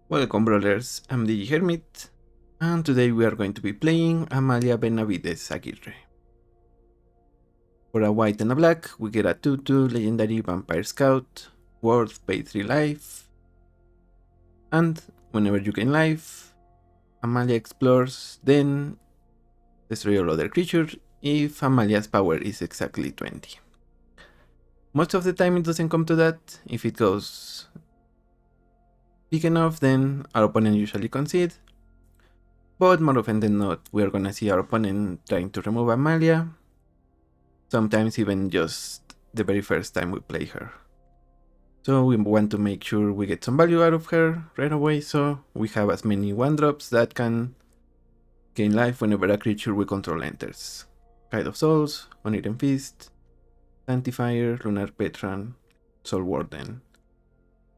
Welcome brawlers, I'm the Hermit, and today we are going to be playing Amalia Benavides Aguirre. For a white and a black, we get a 2/2 legendary Vampire Scout, worth pay 3 life, and whenever you gain life, Amalia explores, then destroy all other creatures if Amalia's power is exactly 20. Most of the time it doesn't come to that. If it goes big enough, then our opponent usually concede. But more often than not, we are gonna see our opponent trying to remove Amalia. Sometimes even just the very first time we play her. So we want to make sure we get some value out of her right away, so we have as many 1-drops that can gain life whenever a creature we control enters. Tide of Souls, Oniren Feast, Sanctifier, Lunar Petran, Soul Warden.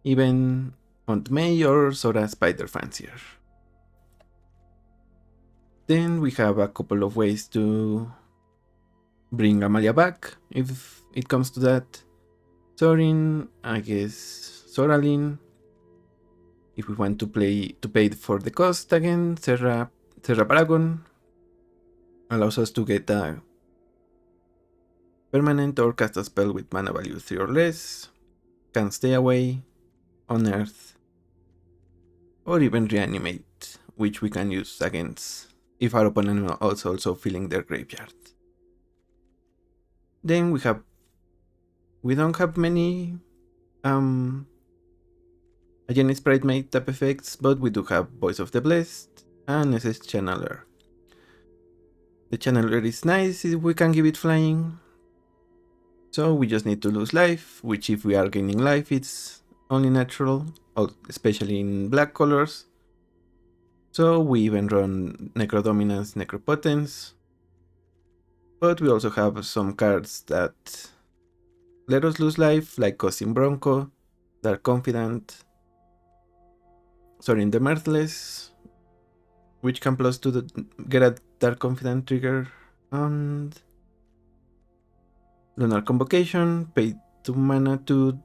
Even Aunt May or Sora Spider Fancier. Then we have a couple of ways to bring Amalia back, if it comes to that. Sorin, I guess Soralin. If we want to pay for the cost again, Terra Paragon allows us to get a permanent or cast a spell with mana value 3 or less, can stay away, unearth, or even reanimate, which we can use against if our opponent is also filling their graveyard. Then we don't have many Again, Sprite Mate type effects, but we do have Voice of the Blessed and SS Channeler. The Channeler is nice if we can give it flying. So we just need to lose life, which if we are gaining life it's only natural, especially in black colors. So we even run Necrodominance, Necropotence. But we also have some cards that let us lose life, like Costing Bronco, Dark Confidant, Sorin the Mirthless, which can plus to get a Dark Confidant trigger, and Lunar Convocation, pay 2 mana to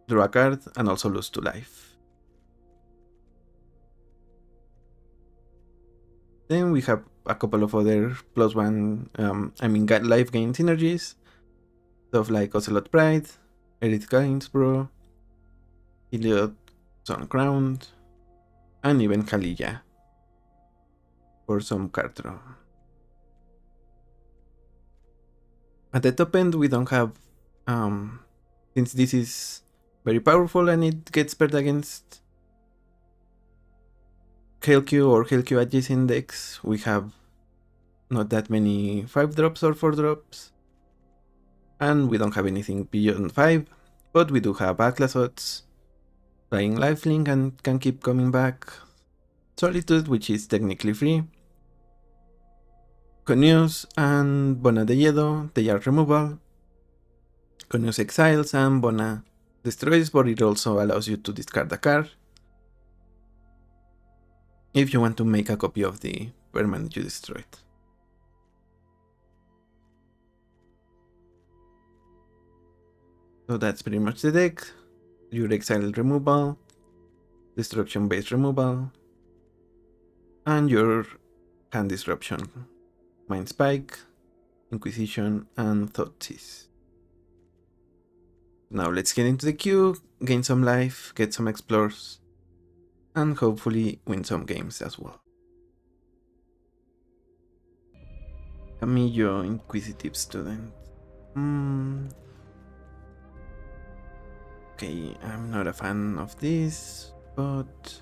draw a card and also lose 2 life. Then we have a couple of other +1, Lifegain synergies, stuff like Ocelot Pride, Edith Gainsborough, Heliod Suncrowned, and even Halija for some card draw. At the top end we don't have, since this is very powerful and it gets paired against Hailq or Hailq adjacent decks, we have not that many 5-drops or 4-drops, and we don't have anything beyond 5, but we do have Atlasots, Flying Lifelink and can keep coming back, Solitude, which is technically free, Conius and Bona de Yedo, they are removal. Conius exiles and Bona destroys, but it also allows you to discard a card if you want to make a copy of the permanent you destroyed. So that's pretty much the deck. Your exile removal, destruction based removal, and your hand disruption, Mind Spike, Inquisition, and Thoughtseize. Now let's get into the queue, gain some life, get some explores, and hopefully win some games as well. Camillo, Inquisitive Student. Okay, I'm not a fan of this, but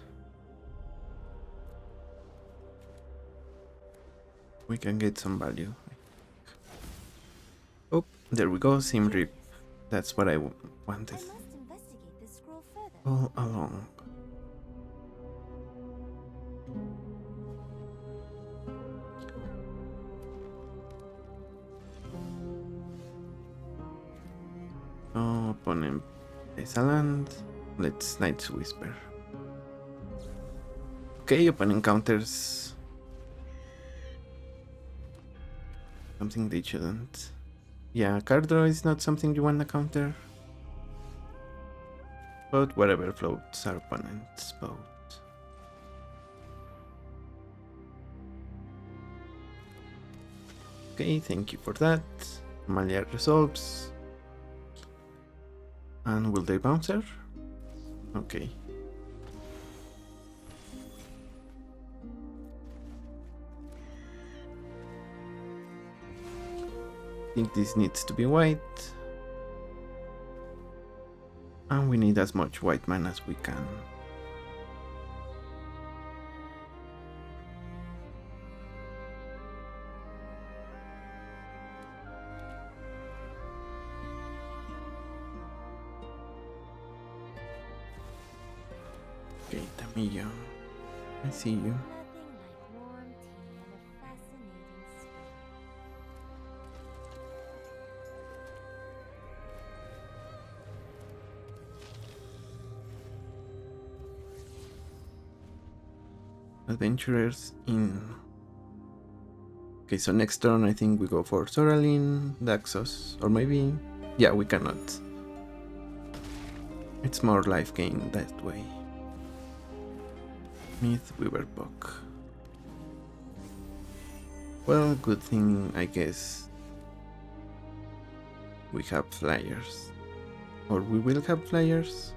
we can get some value. Oh, there we go, Sim Rip. That's what I wanted all along. Oh, opponent plays a land. Let's Knight's Whisper. Okay, opponent counters something they shouldn't. Yeah, card draw is not something you want to counter, but whatever floats our opponent's boat. Okay, thank you for that. Amalia resolves. And will they bounce her? Okay. I think this needs to be white. And we need as much white mana as we can. Okay, Tamillo, I see you. Adventurers in. Okay, so next turn I think we go for Soralin, Daxos, or maybe. Yeah, we cannot. It's more life gain that way. Myth Weaverbuck. Well, good thing I guess we have flyers. Or we will have flyers.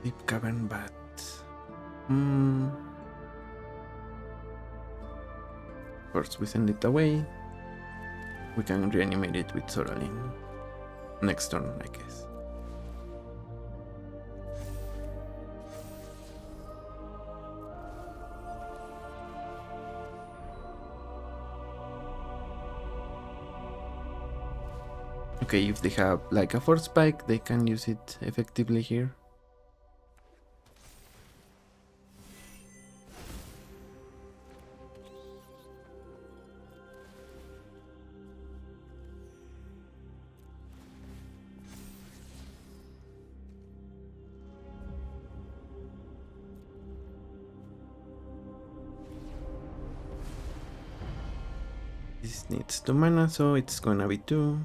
Deep Cavern Bat. First we send it away. We can reanimate it with Soralin. Next turn, I guess. Okay, if they have like a force spike, they can use it effectively here. This needs 2 mana, so it's gonna be 2,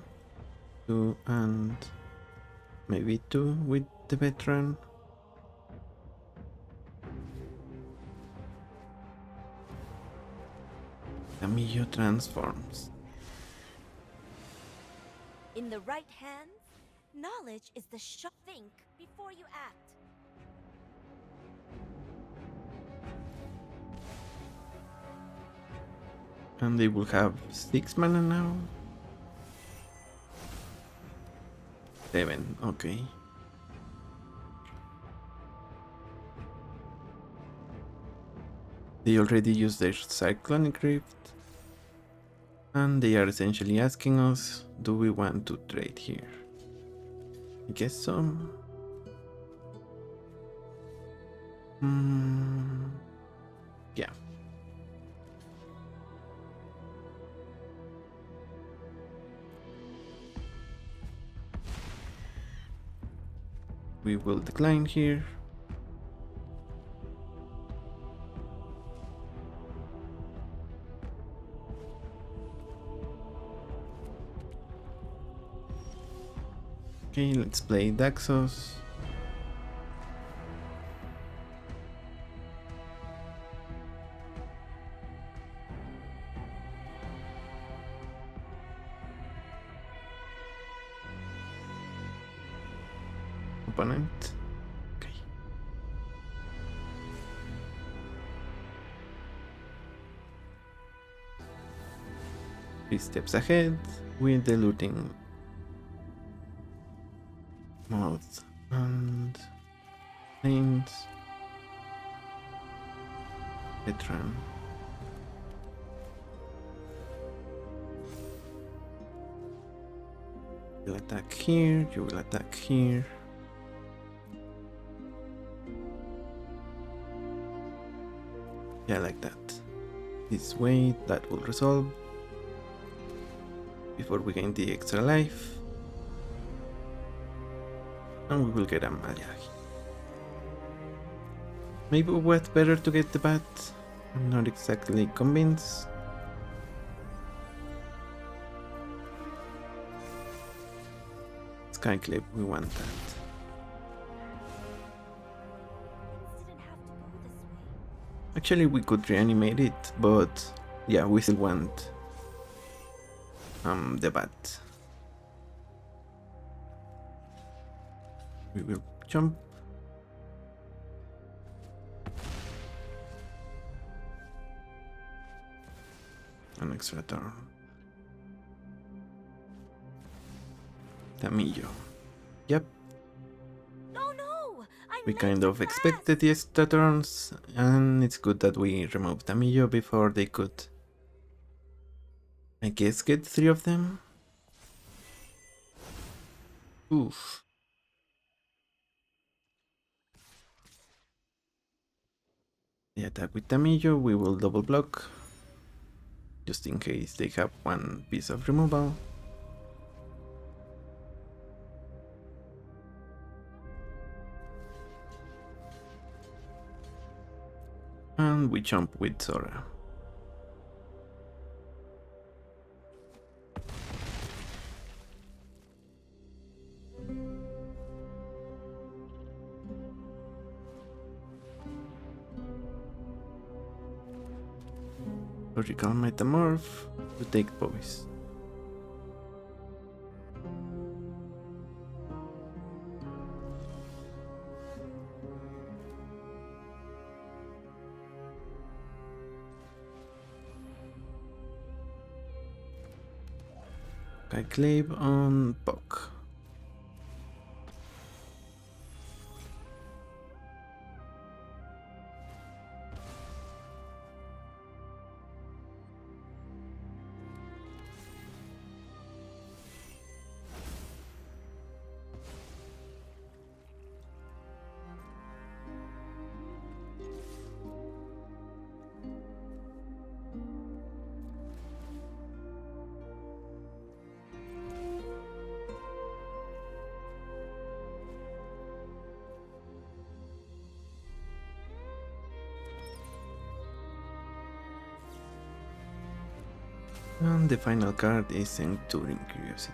and maybe 2 with the veteran. Tamillo transforms. In the right hands, knowledge is the shot. Think before you act. And they will have 6 mana now. 7, okay. They already used their Cyclonic Rift. And they are essentially asking us, do we want to trade here? I guess so. Yeah. We will decline here. Okay, let's play Daxos. Opponent. Okay. 3 steps ahead with the looting mouth and names. Veteran. You will attack here, you will attack here. Yeah, like that. This way, that will resolve before we gain the extra life. And we will get Amalia. Maybe it was better to get the bat. I'm not exactly convinced. Skyclip, we want that. Didn't have to go this way. Actually, we could reanimate it, but yeah, we still want the bat. We will jump. An extra turn. Tamillo. Yep, Oh no! I we meant kind to of pass! expected the extra turns, and it's good that we removed Tamillo before they could, I guess, get 3 of them. Oof. The attack with Tamillo, we will double block, just in case they have 1 piece of removal. And we jump with Sora. Logical Metamorph to take Poise. Clave on Puck. And the final card is Enduring Curiosity.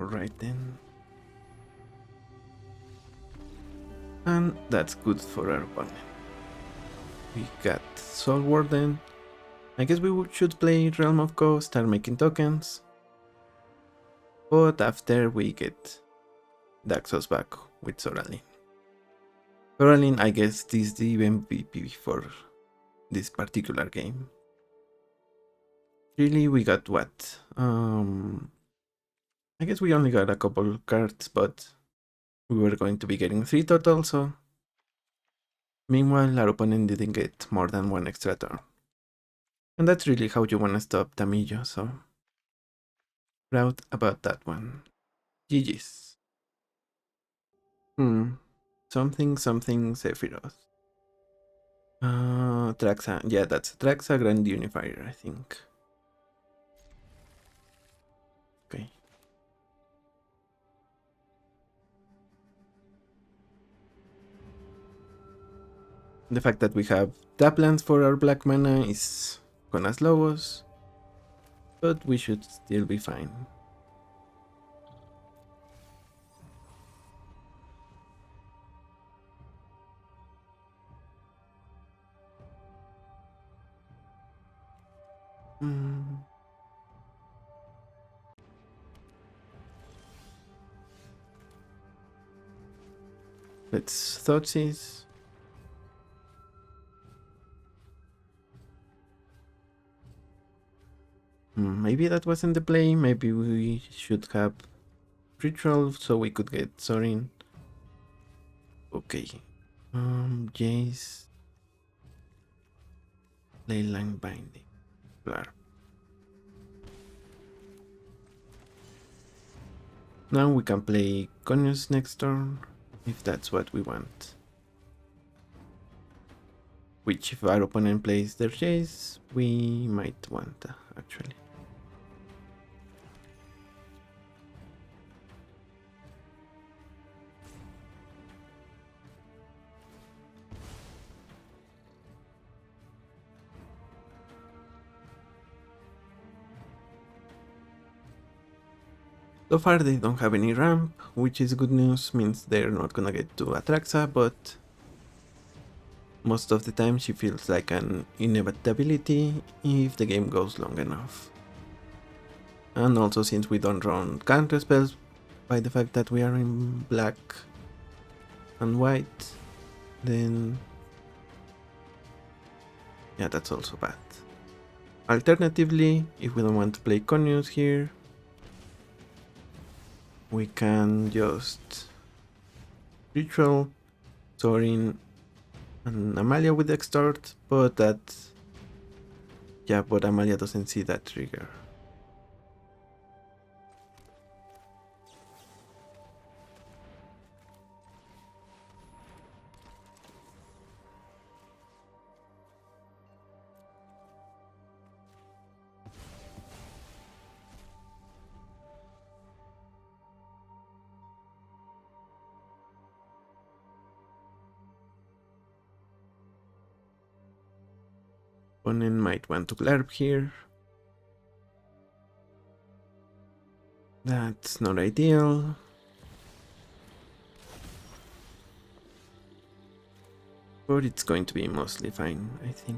Alright then. And that's good for our opponent. We got Soul Warden. I guess we should play Realm of Ghost, start making tokens. But after we get Daxos back with Soralin. Soralin, I guess, is the MVP for this particular game. Really, we got what? I guess we only got a couple cards, but we were going to be getting 3 total, so... Meanwhile, our opponent didn't get more than 1 extra turn. And that's really how you want to stop Tamillo, so... Proud about that one. GG's. Something Sephiroth. Traxa. Yeah, that's Traxa Grand Unifier, I think. Okay. The fact that we have Taplands for our black mana is gonna slow us, but we should still be fine. Let's Thoughtseize. Maybe that wasn't the play. Maybe we should have Ritual so we could get Sorin. Okay. Jace. Leyline Binding. Blarp. Now we can play Conius next turn, if that's what we want. Which, if our opponent plays their Jace, we might want, actually. So far they don't have any ramp, which is good news, means they're not gonna get to Atraxa, but most of the time she feels like an inevitability if the game goes long enough. And also since we don't run counter spells by the fact that we are in black and white, then yeah, that's also bad. Alternatively, if we don't want to play Conius here, we can just ritual Sorin and Amalia with extort, but but Amalia doesn't see that trigger. Opponent might want to LARP here. That's not ideal. But it's going to be mostly fine, I think.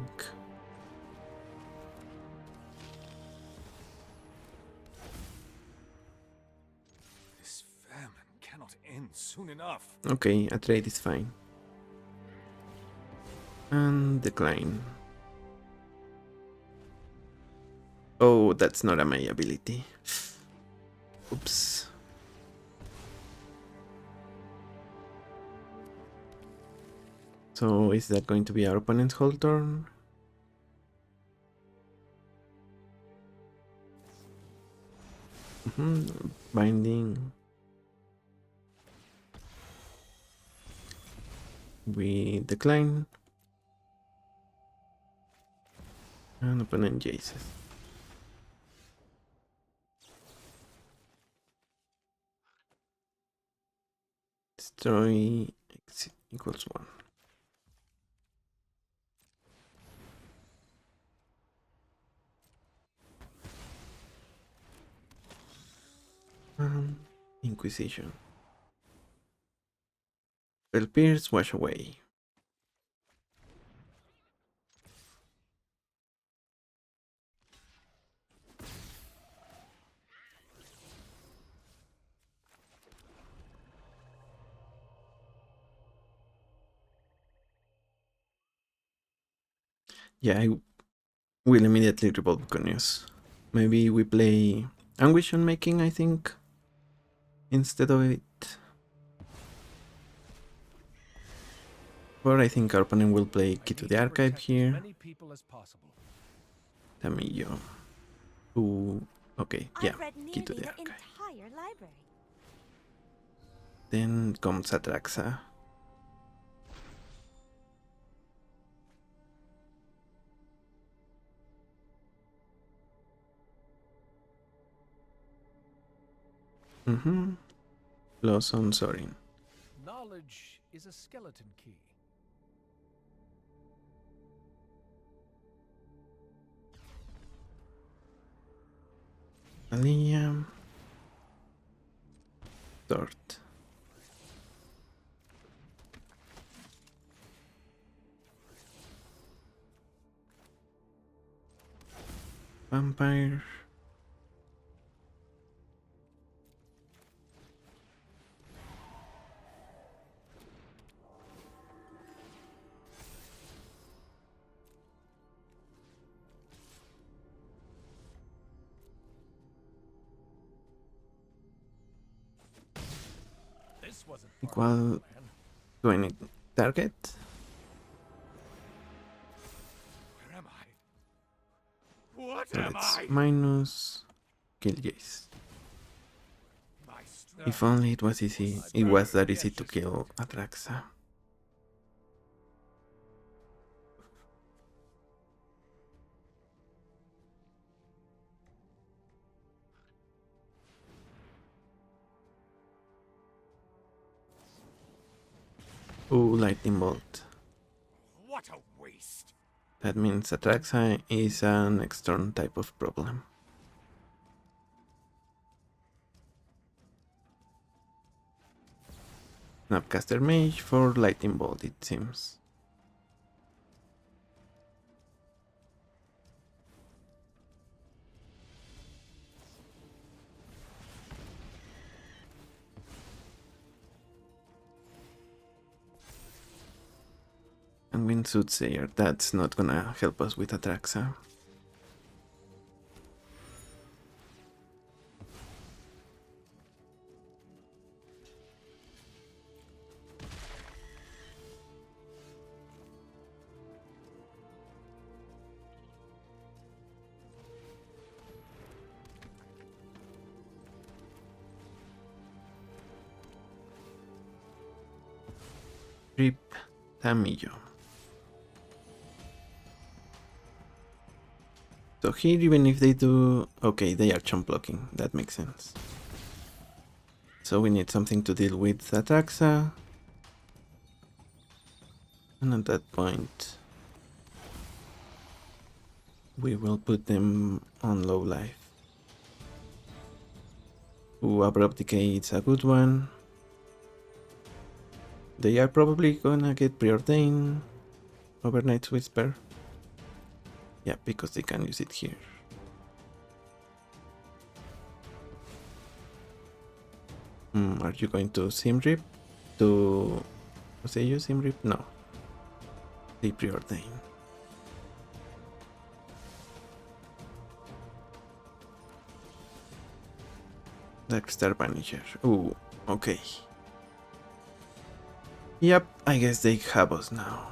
This famine cannot end soon enough. Okay, a trade is fine. And decline. Oh, that's not a my ability. Oops. So is that going to be our opponent's whole turn? Binding. We decline. And opponent jaces. Destroy x equals 1. Inquisition. Spell Pierce, wash away. Yeah, I will immediately revolt Conius. Maybe we play Anguish on Making, I think, instead of it. Or I think our opponent will play Key to the Archive here. Tamillo. Ooh, okay, yeah, Key to the Archive. Then comes Atraxa. Plus on Sorin. Knowledge is a skeleton key. Amalia. Dort. Vampire. Equal to any target. Where am I? What So am let's I? minus kill Jace. My strength. If only it was easy. It was that easy to kill Atraxa. Ooh, lightning bolt. What a waste. That means Atraxa is an external type of problem. Snapcaster Mage for lightning bolt, it seems. And Wind Soothsayer, that's not gonna help us with Atraxa. Rip Tamillo. So here, even if they do... Okay, they are chump blocking, that makes sense. So we need something to deal with Atraxa. And at that point, we will put them on low life. Ooh, Abrupt Decay, it's a good one. They are probably gonna get Preordained. Overnight's Whisper. Yeah, because they can use it here. Are you going to Simrip? To... say you Simrip? No. They Preordain. Darkstar Vanisher. Ooh, okay. Yep, I guess they have us now.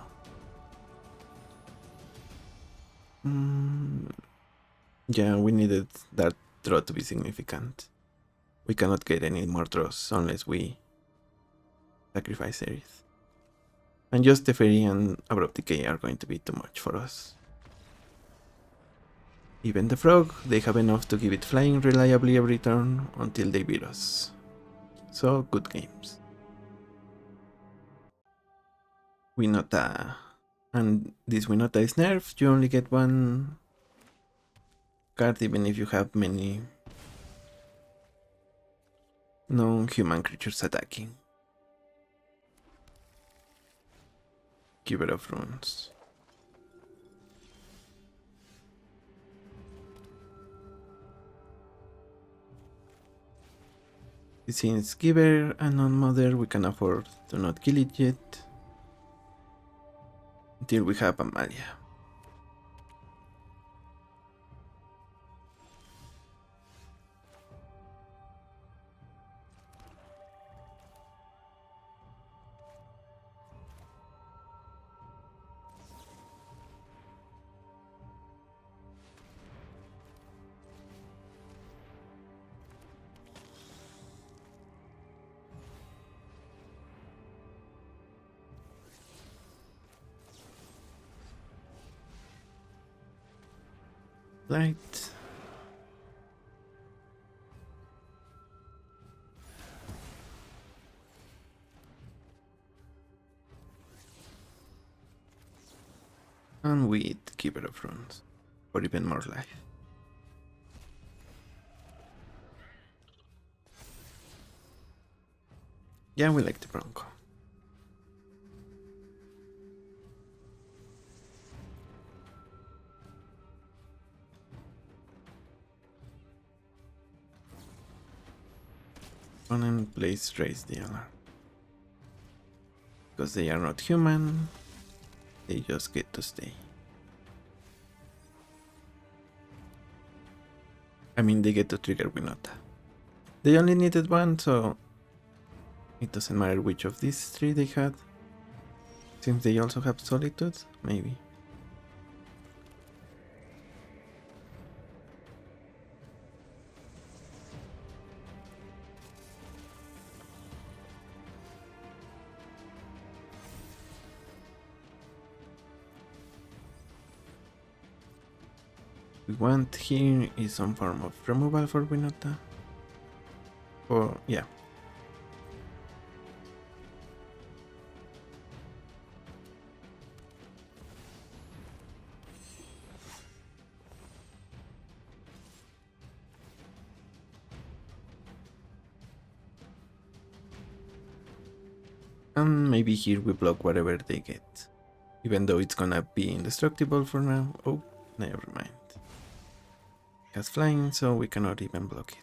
Yeah, we needed that draw to be significant. We cannot get any more draws unless we sacrifice Aerith. And just Teferi and Abrupt Decay are going to be too much for us. Even the Frog, they have enough to give it flying reliably every turn until they beat us. So, good games. Winota. And this Winota is nerfed, you only get one card even if you have many non-human creatures attacking. Giver of Runes. Since Giver and non-mother, we can afford to not kill it yet. Until we have Amalia. Light. And with Keeper of Runes for even more life. Yeah, we like the Bronco. Opponent plays Raise the Alarm. Because they are not human, they just get to stay. I mean, they get to trigger Winota. They only needed one, so it doesn't matter which of these three they had. Since they also have Solitude, maybe. we want here is some form of removal for Winota. Or, yeah. And maybe here we block whatever they get. Even though it's gonna be indestructible for now. Oh, never mind. It has flying, so we cannot even block it.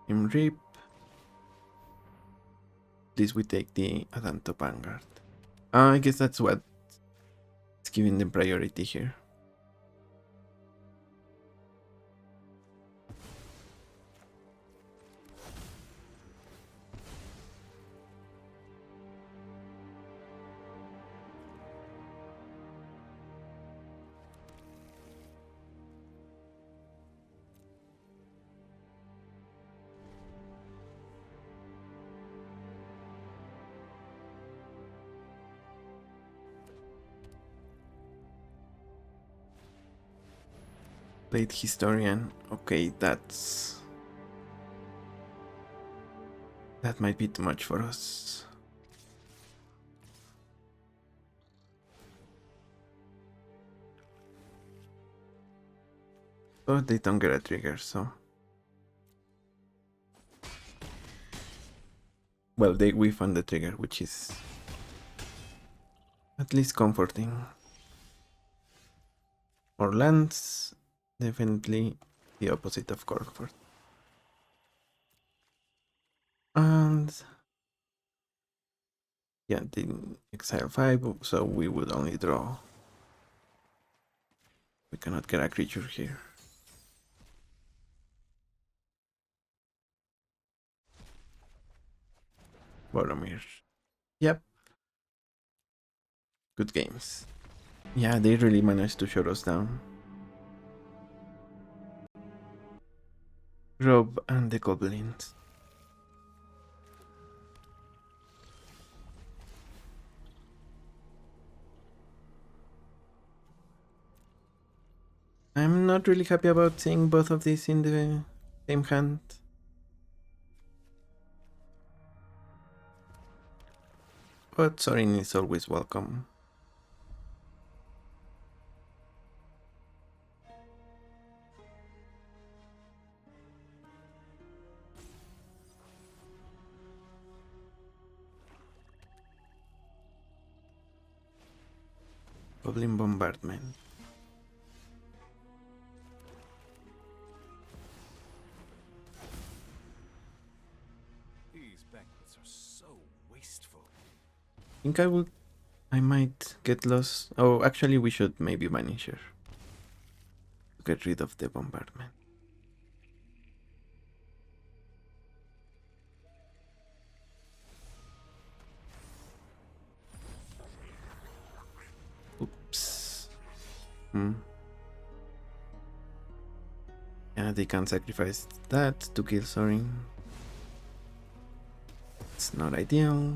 In Rip. At least we take the Adanto Vanguard. I guess that's what it's giving them priority here. Played Historian. Okay, that might be too much for us. Oh, they don't get a trigger, so. Well, they whiff on the trigger, which is at least comforting. For lands, definitely the opposite of comfort. And yeah, the exile 5, so we would only draw. We cannot get a creature here. Boromir. Yep. Good games. Yeah, they really managed to shut us down. Rob and the Goblins. I'm not really happy about seeing both of these in the same hand. But Sorin is always welcome. Goblin Bombardment. These banquets are so wasteful. I think I might get lost. Oh, actually we should maybe banish her. To get rid of the bombardment. Oops. Yeah, they can sacrifice that to kill Sorin. It's not ideal.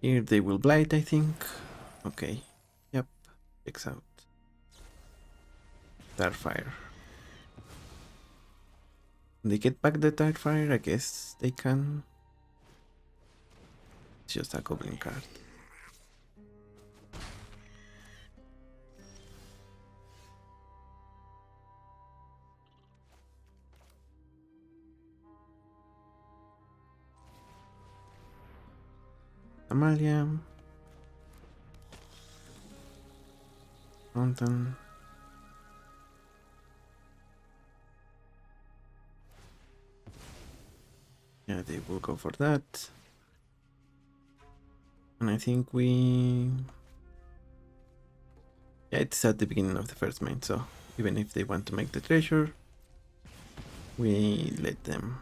Here they will blight, I think. Okay. Yep. Checks out. Starfire. They get back the Starfire, I guess they can. It's just a goblin card. Amalia. Mountain. Yeah, they will go for that. And I think we... Yeah, it's at the beginning of the first main, so Even if they want to make the treasure, we let them.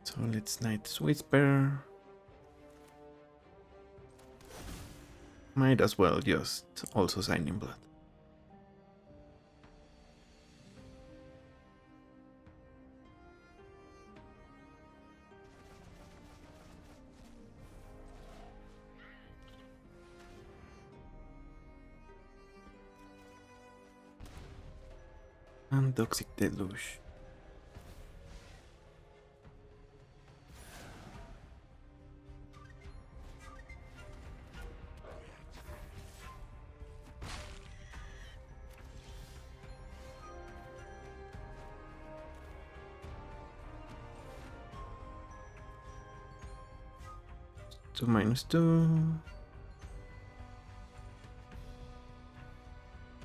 So let's Knight's Whisper. Might as well just also sign in blood. And Toxic Deluge. Two -2.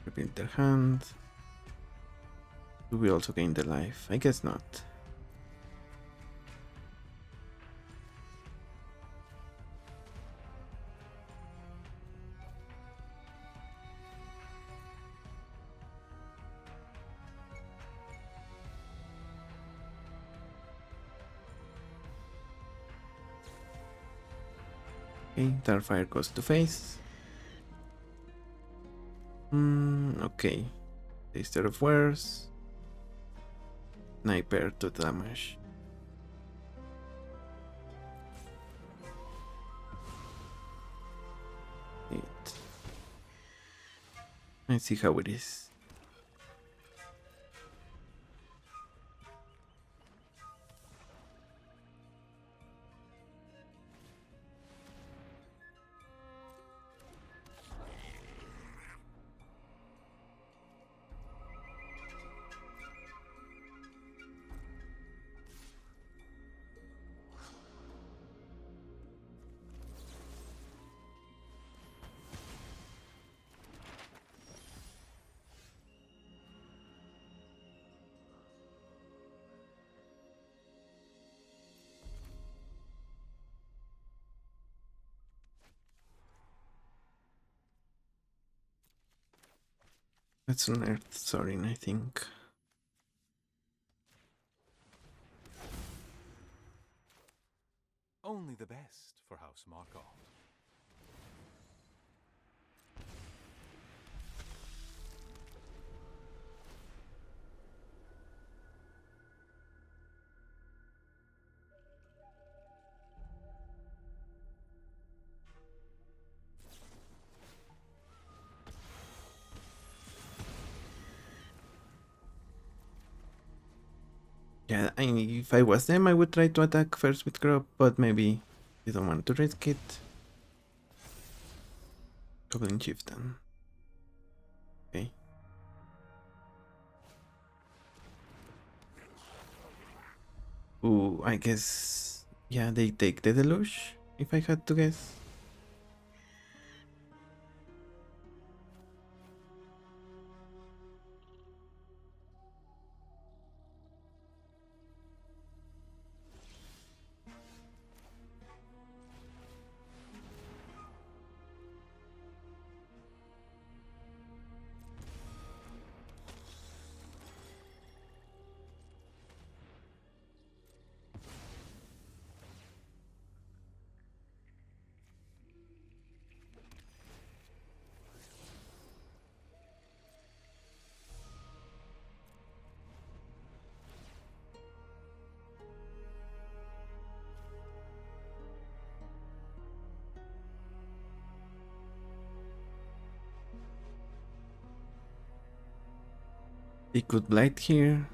Rebuild their hand. Do we also gain the life? I guess not. Okay, Starfire goes to face. Okay. Taster of Wares. Sniper to damage. Let's see how it is. That's an Earth Sorin, I think. Only the best for House Markov. Yeah, if I was them, I would try to attack first with crop, but maybe you don't want to risk it. Goblin Chieftain. Okay. Ooh, I guess... yeah, they take the Deluge, if I had to guess. They could blight here.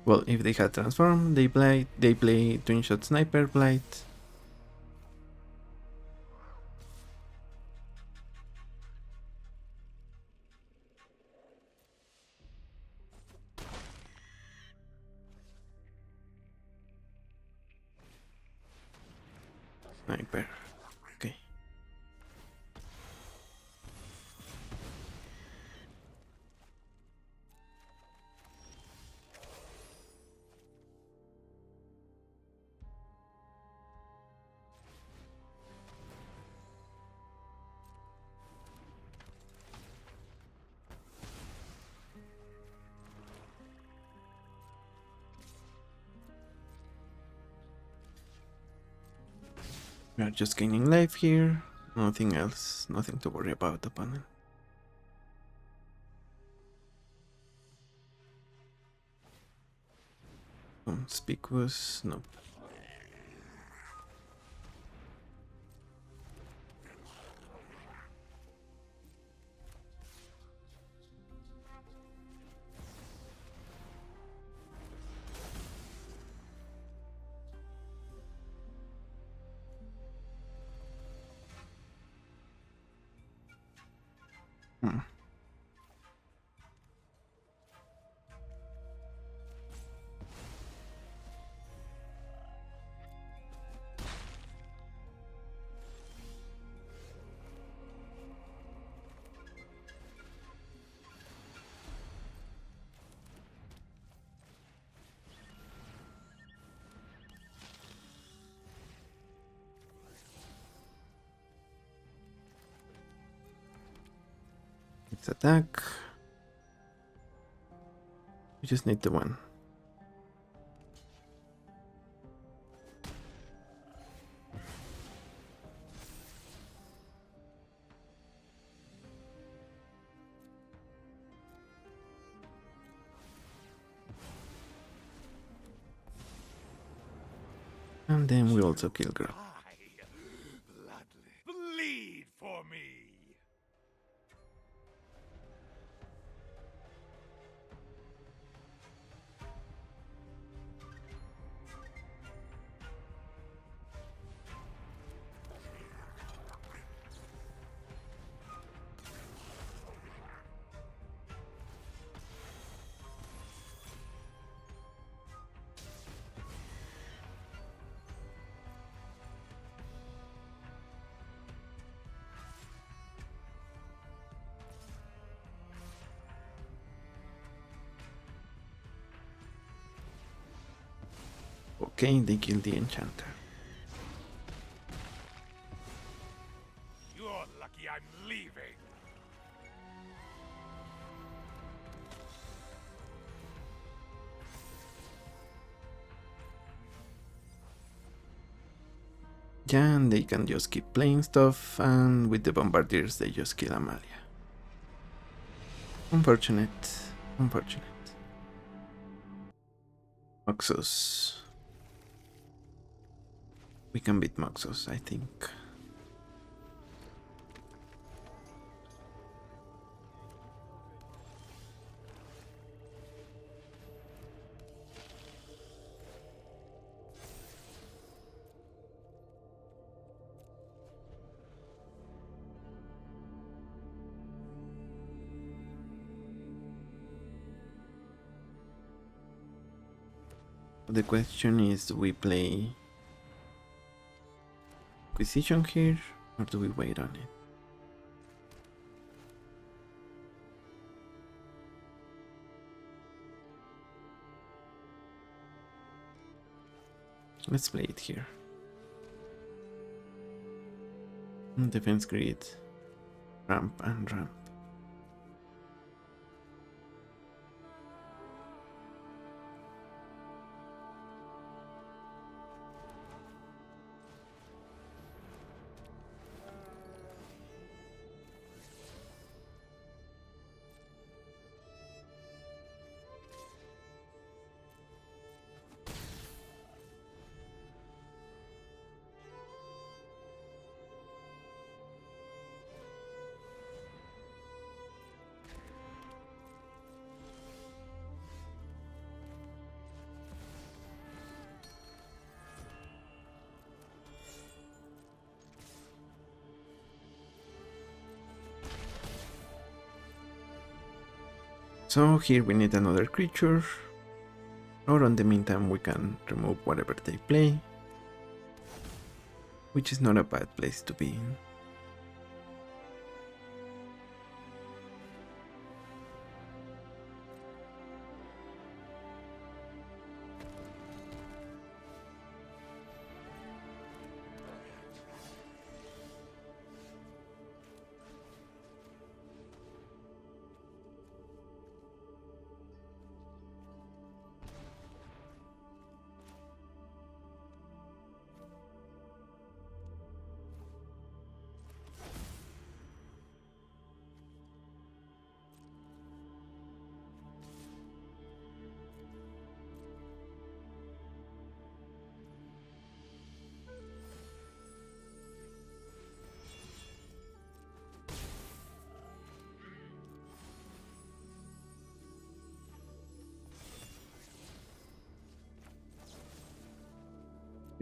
Well, if they had transformed, they blight. They play twin shot sniper blight. Sniper. Okay. We are just gaining life here. Nothing else. Nothing to worry about, opponent. Conspicuous. Nope. Hmm. Let's attack. We just need the one. And then we also kill Grub. Bleed for me. Okay, they killed the enchanter. You're lucky I'm leaving. Yeah, and they can just keep playing stuff, and with the bombardiers they just kill Amalia. Unfortunate. Unfortunate. Moxos. We can beat Moxos, I think. The question is, do we play Acquisition here, or do we wait on it? Let's play it here. Defense grid, ramp and ramp. So here we need another creature, or in the meantime we can remove whatever they play, which is not a bad place to be in.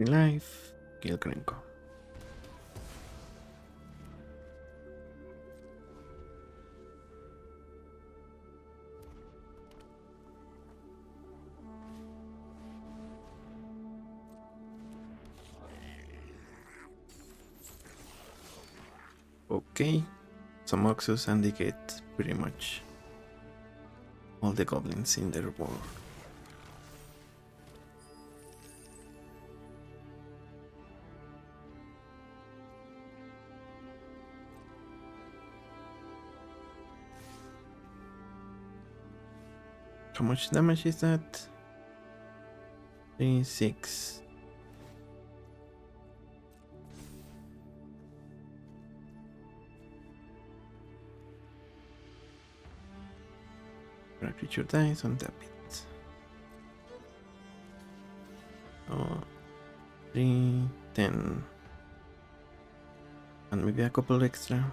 Life, kill Krenko. Okay, some Oxus and they get pretty much all the goblins in their board. How much damage is that? 6. Creature dies, untap it. Oh, 3, 10. And maybe a couple extra.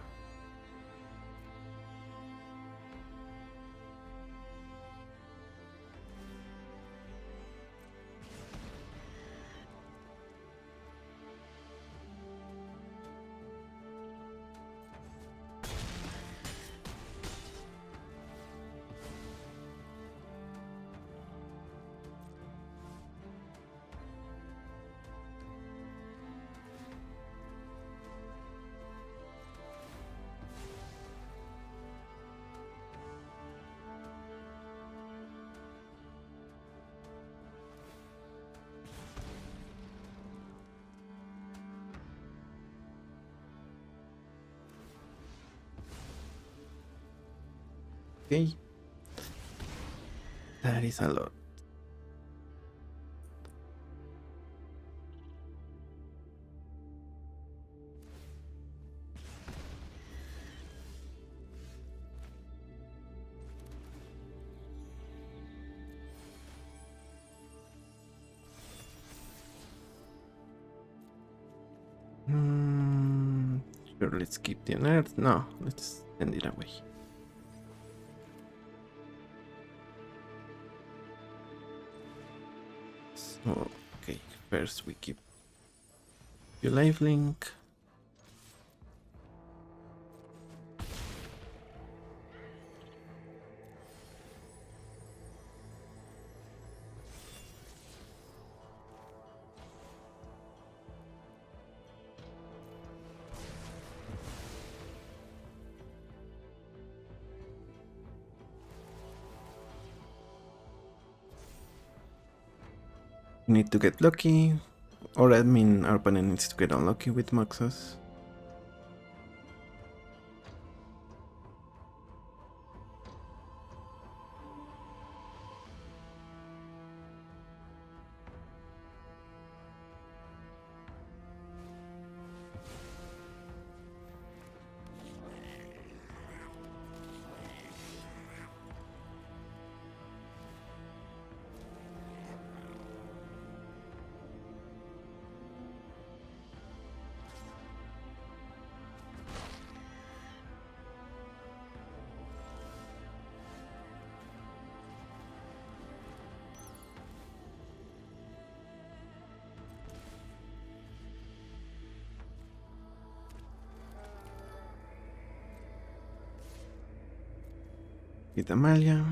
Okay, that is a lot. Sure, let's keep the unearth. No, let's send it away. So, okay, first we keep your lifelink. We need to get lucky, or I mean our opponent needs to get unlucky with Moxus. Get Amalia.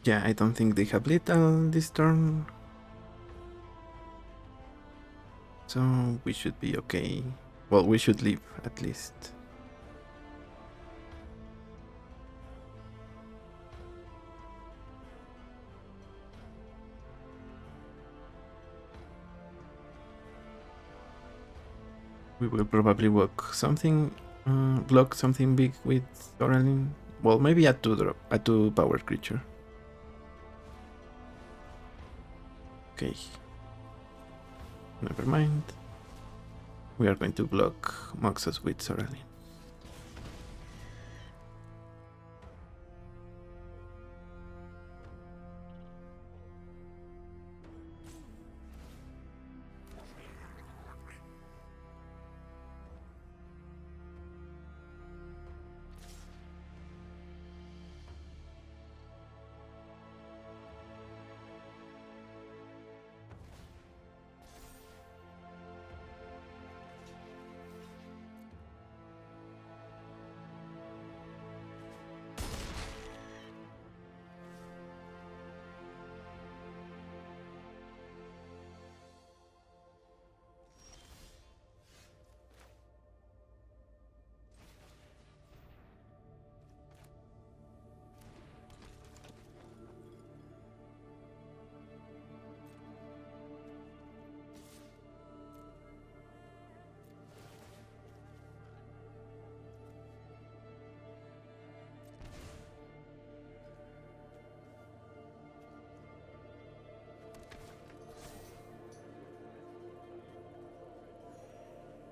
Yeah, I don't think they have lethal this turn. So we should be okay. Well, we should leave at least. We will probably block something big with Oraline. Well, maybe a 2-drop, a 2 power creature. Okay. Never mind. We are going to block Moxus with Oraline.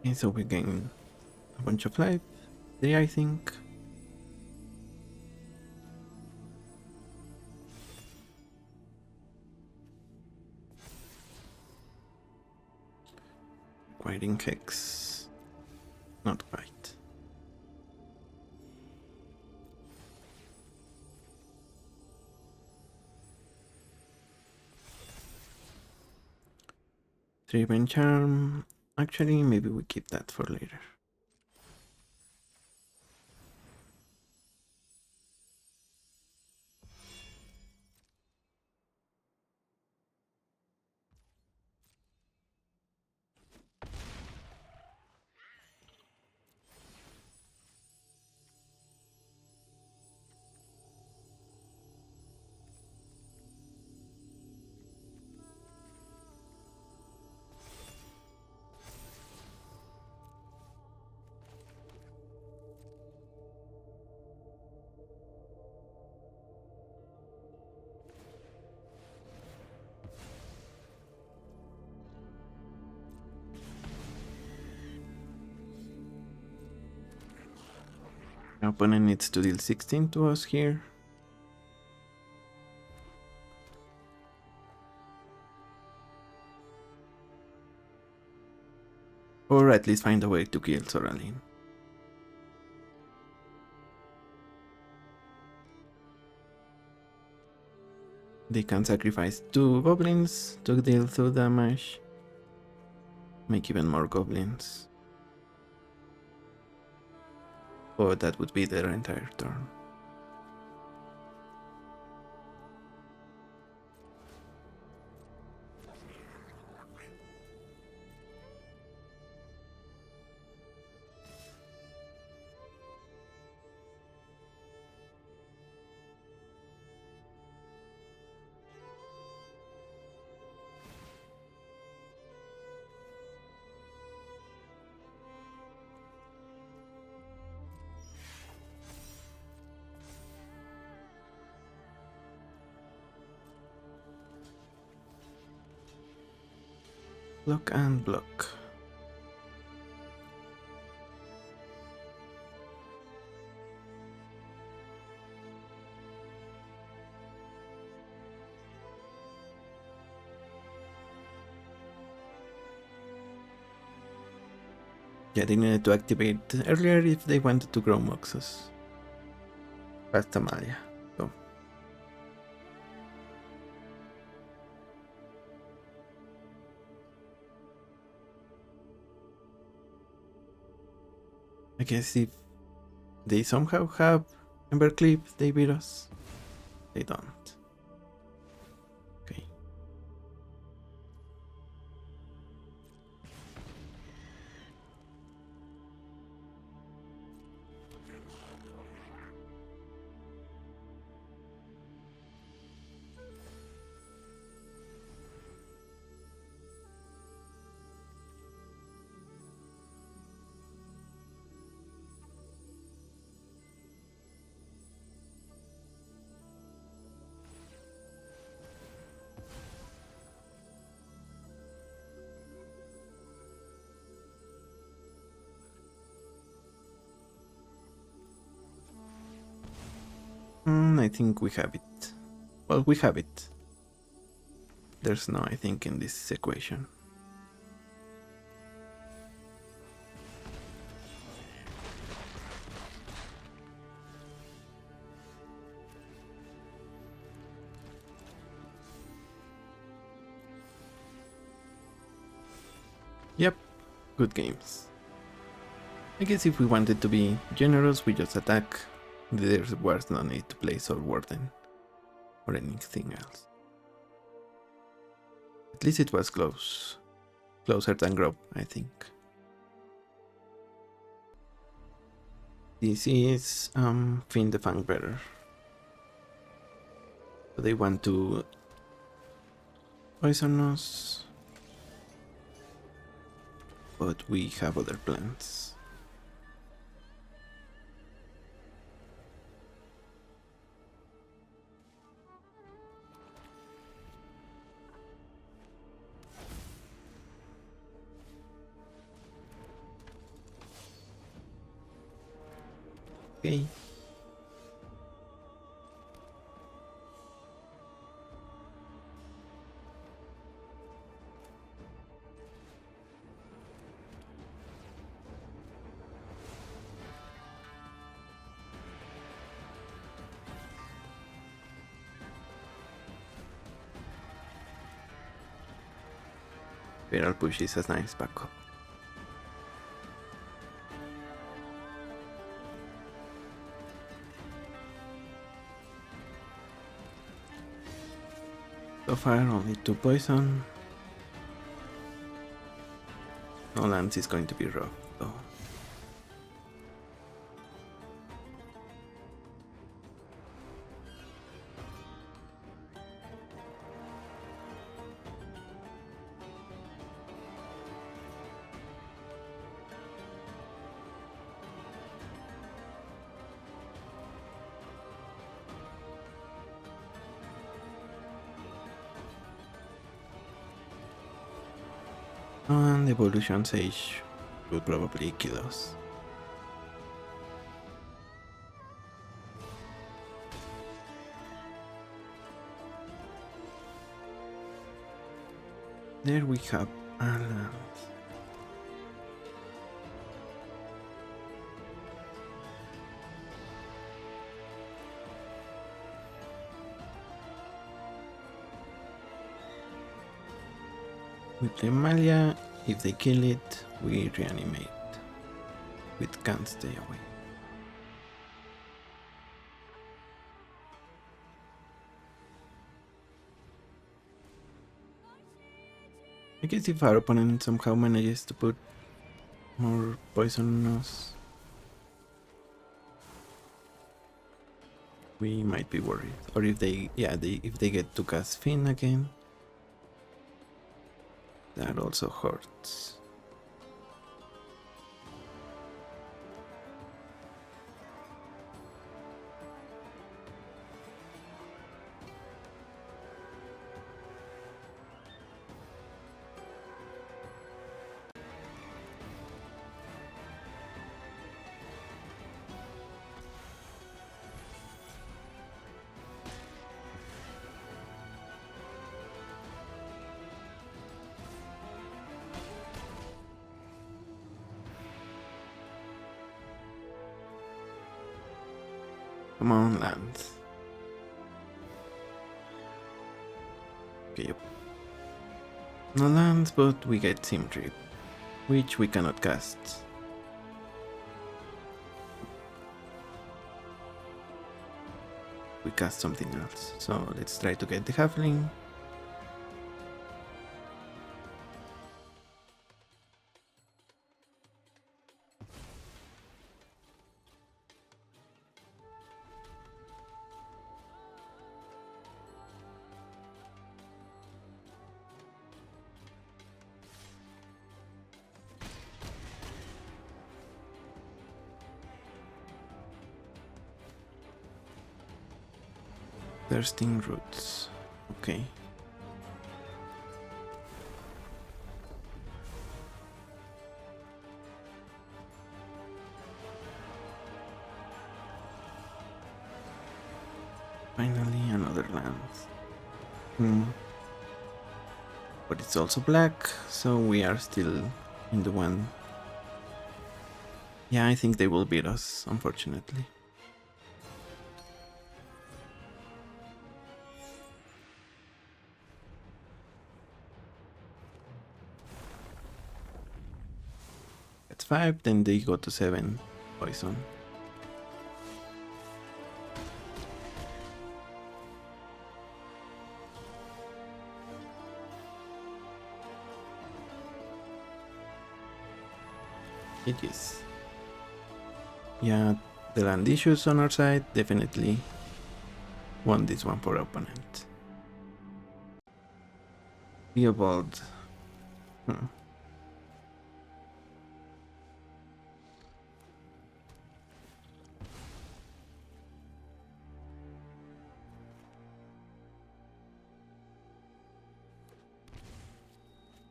Okay, so we gain a bunch of life. 3, I think. Acquiring Hex. Not quite. Driven Charm. Actually, maybe we keep that for later. Our opponent needs to deal 16 to us here. Or at least find a way to kill Soraline. They can sacrifice 2 goblins to deal 2 damage. Make even more goblins. Or that would be their entire turn. Block and block. Yeah, they needed to activate earlier if they wanted to grow Moxus. Past Amalia. So. I guess if they somehow have Embercleave, they beat us. They don't. I think we have it. Well, we have it. There's no I think in this equation. Yep, good games. I guess if we wanted to be generous, we just attack. There was no need to play Soul Warden or anything else. At least it was close. Closer than Grub, I think. This is Fiend the Fang Bearer. So they want to poison us, but we have other plans. Okay. Feral Push is a nice backup. So far, only 2 poison. No lands is going to be rough, though. And Evolution Sage will probably kill us. There we have a land. With the Amalia, if they kill it, we reanimate. It can't stay away. I guess if our opponent somehow manages to put more poison on us, we might be worried. Or if they get to cast Finn again, that also hurts. Come on, land. Okay, yep. No lands, but we get Sim Trip, which we cannot cast. We cast something else, so let's try to get the Halfling. Thirsting Roots. Okay. Finally, another land. But it's also black, so we are still in the one. Yeah, I think they will beat us, unfortunately. That's 5, then they go to 7 poison. It is. Yeah, the land issues on our side definitely won this one for opponent. Theobald.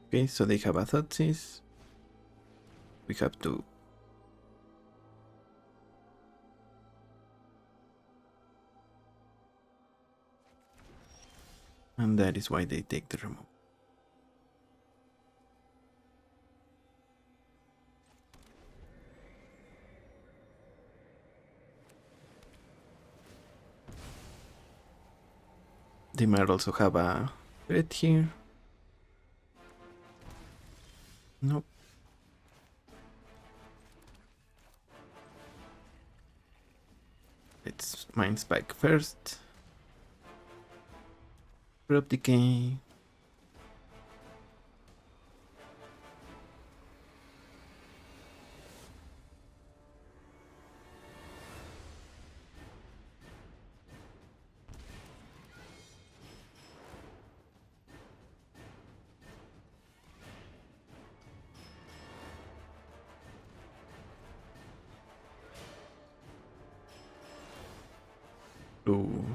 Okay, so they have a Thoughtseize. We have to. And that is why they take the remove. They might also have a threat here. Nope. Let's Mind Spike first. Drop Decay. Ooh.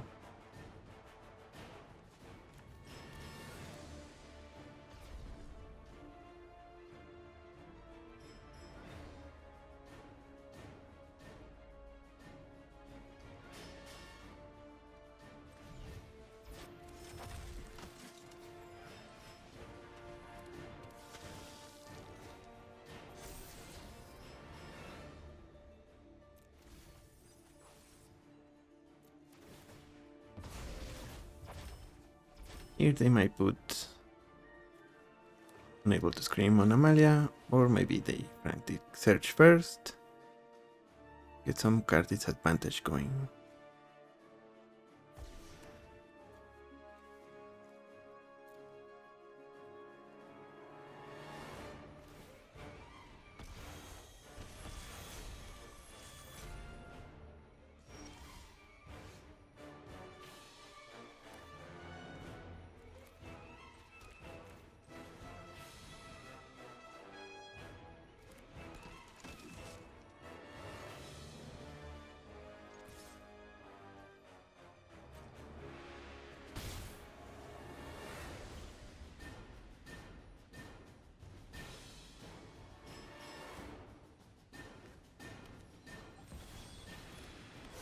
Here they might put Unable to Scream on Amalia, or maybe they frantic search first. Get some card disadvantage going.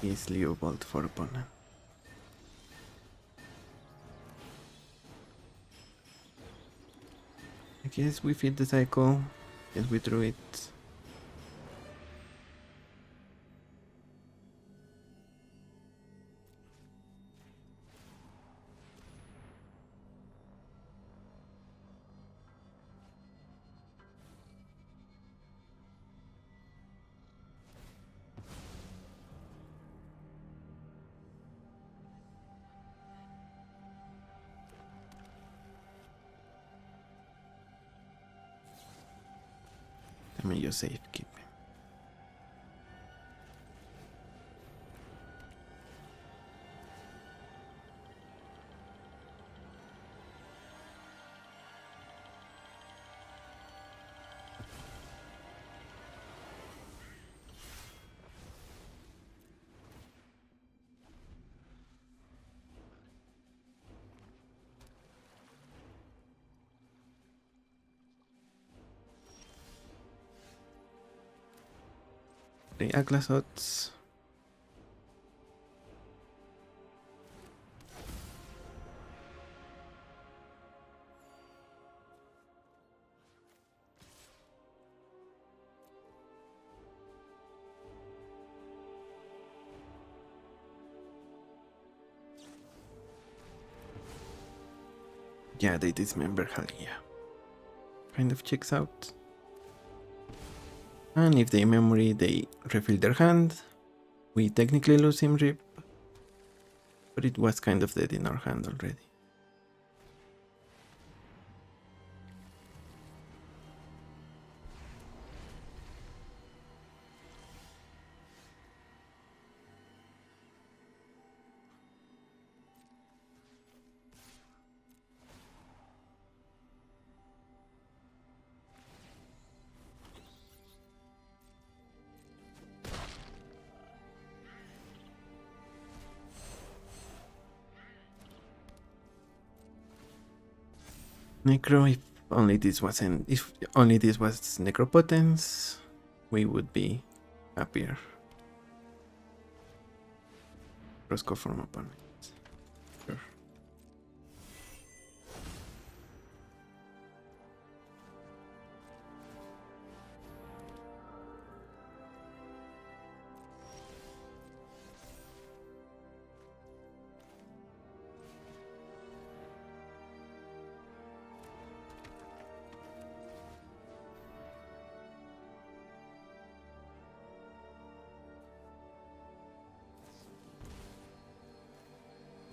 Is Leopold for opponent. I guess we feed the cycle. Guess we drew it. Let me just save keep. The Aglasots. Yeah, they dismember Halia. Kind of checks out. And if they memory, they refill their hand. We technically lose him Rip, but it was kind of dead in our hand already. Necro, if only this was Necropotence, we would be happier. Roscoe from opponent. Sure.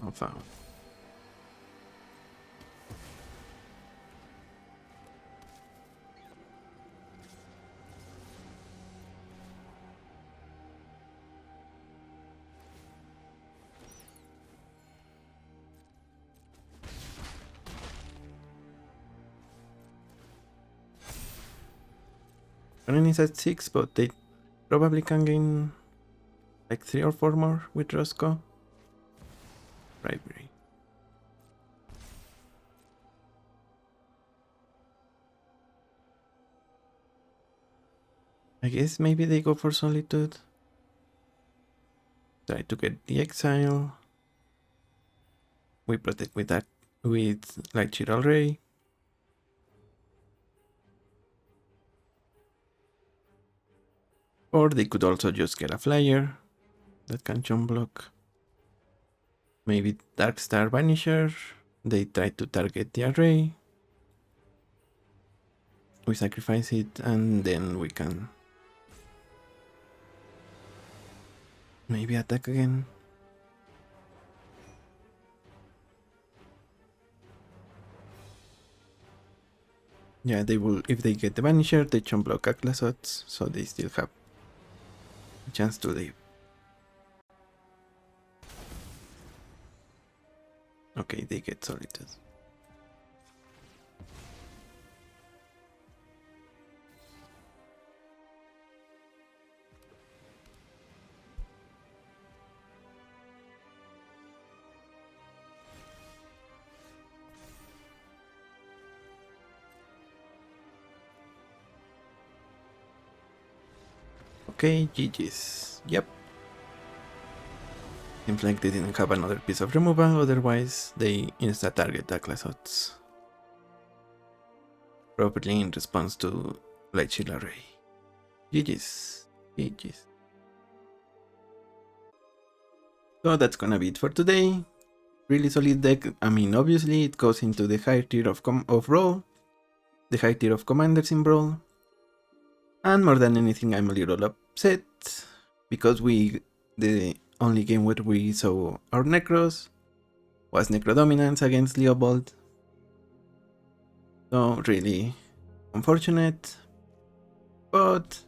Enfin. Conan is at 6, but they probably can gain like 3 or 4 more with Roscoe. Bribery. I guess maybe they go for Solitude. Try to get the exile. We protect with that with Light Shield Ray. Or they could also just get a flyer that can chum block. Maybe Darkstar Vanisher. They try to target the array. We sacrifice it and then we can maybe attack again. Yeah, they will, if they get the Vanisher, they chum block Aclazots, so they still have a chance to live. Okay, they get Solitude. Okay, GG's. Yep. Seems like they didn't have another piece of removal, otherwise they insta-target Aclazots. Probably in response to Light Shield Array. GG's. GG's. So that's gonna be it for today. Really solid deck. I mean, obviously it goes into the high tier of Brawl. The high tier of commanders in Brawl. And more than anything, I'm a little upset because the only game where we saw our Necros was Necro Dominance against Leopold. So really unfortunate, but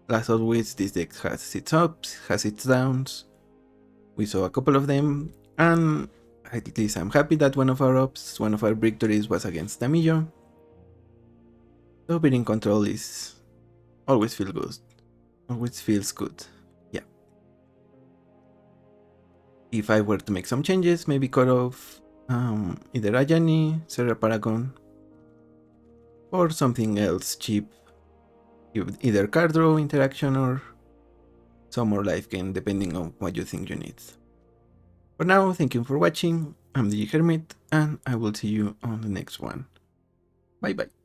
as always, this deck has its ups, has its downs. We saw a couple of them, and at least I'm happy that one of our victories was against Tamillo. So being in control is always feels good. Always feels good. Yeah. If I were to make some changes, maybe cut off either Ajani, Serra Paragon, or something else cheap. Either card draw interaction or some more life gain, depending on what you think you need. For now, thank you for watching. I'm the Hermit, and I will see you on the next one. Bye bye.